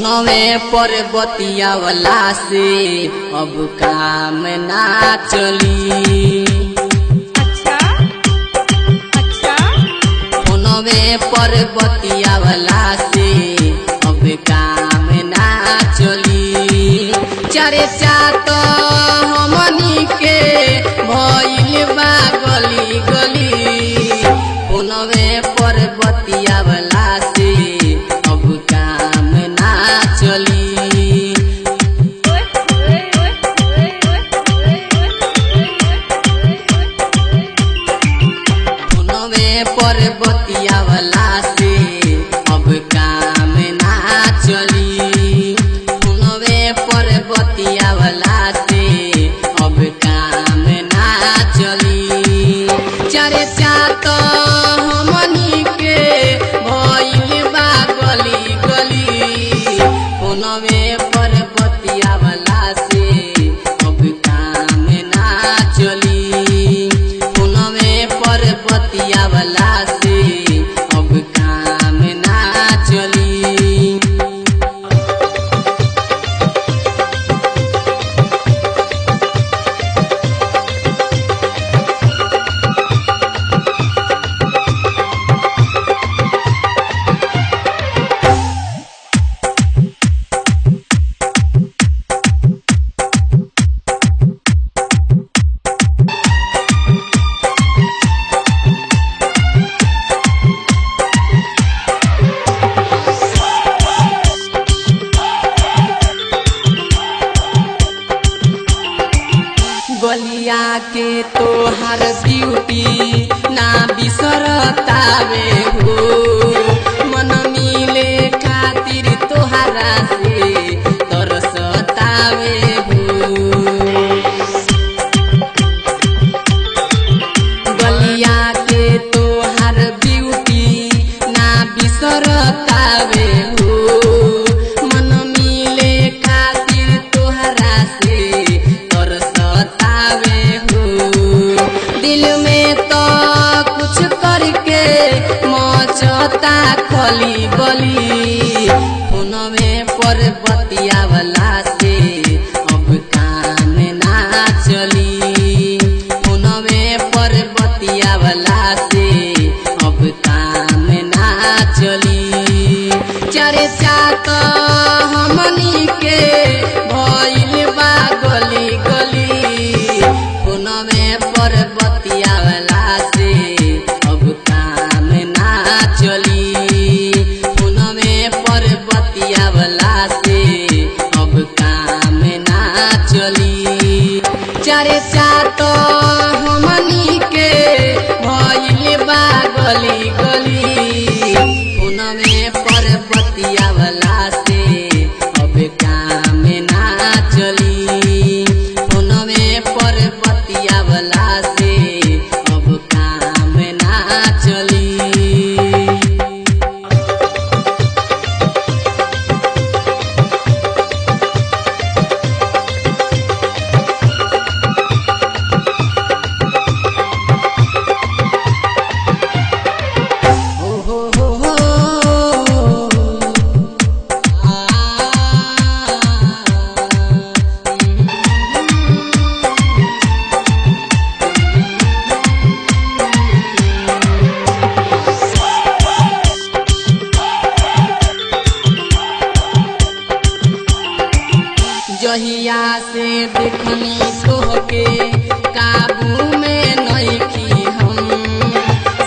फोनवे पर बतियावला से अब काम ना चली। अच्छा अच्छा फोनवे पर बतियावला से अब काम ना चली। चर्चा तो हमनी के भइल बा गली गली। फोनवे पर बतियावला से अब काम ना चली। फोनवे पर बतियावला से अब काम ना चली। फोनवे पर बतियावला से अब काम ना चली। चर्चा तो हमनी के भइल बा गली गली। फोनवे पर बतियावला से अब काम ना चली। फोनवे पर बतियावला से अब काम ना चली। गलिया के तोहार ब्यूटी ना बिसरतावे हो। मन मिले खातिर तोहारा से तरसतावे हो। गलिया के तोहार ब्यूटी ना बिसरतावे हो। मन मिले खातिर तोहारा से तरसतावे हो। दिल में तो कुछ करके मचता खली बली। फोनवे पर बतियावला से अब काम ना चली। फोनवे पर बतियावला से अब काम ना चली। चर्चा तो हमनी के भइल बा गली गली। फोनवे पर बतियावला से अब काम ना चली। फोनवे पर बतियावला से अब काम ना चली। चर्चा तो हमनी के भइल बा गली गली। फोनवे पर बतियावला से अब काम ना चली। फोनवे पर बतियावला से अब काम ना चली। जहिया से देखनी तोहके काबू में नइखी हम।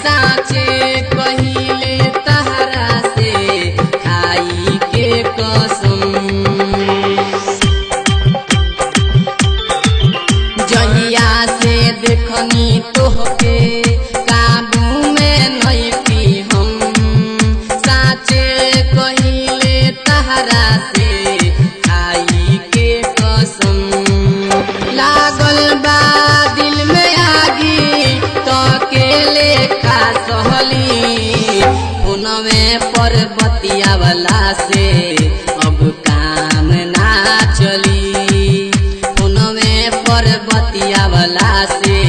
साचे कहिले तहरा से खाई के कसम। जहिया से देखनी तोहके काबू में नइखी हम। साचे कहिले तहरा से लागल बा दिल में आगी तो अकेले का सहली। फोनवे पर बतियावला से अब काम ना चली। फोनवे पर बतियावला से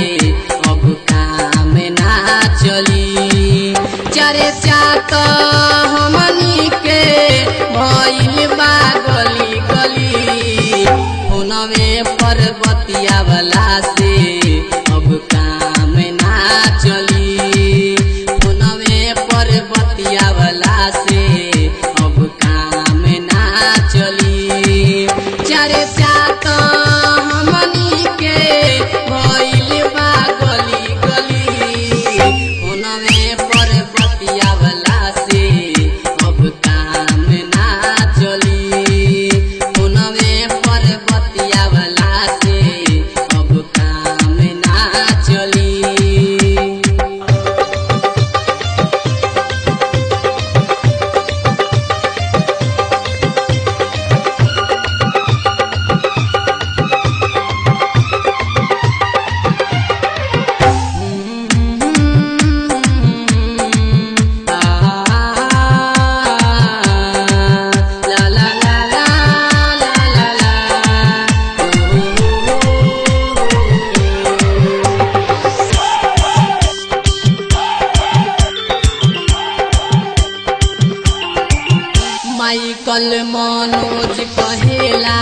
अब काम ना चली। चर्चा तो हमनी के भइल बा मनोज कहेला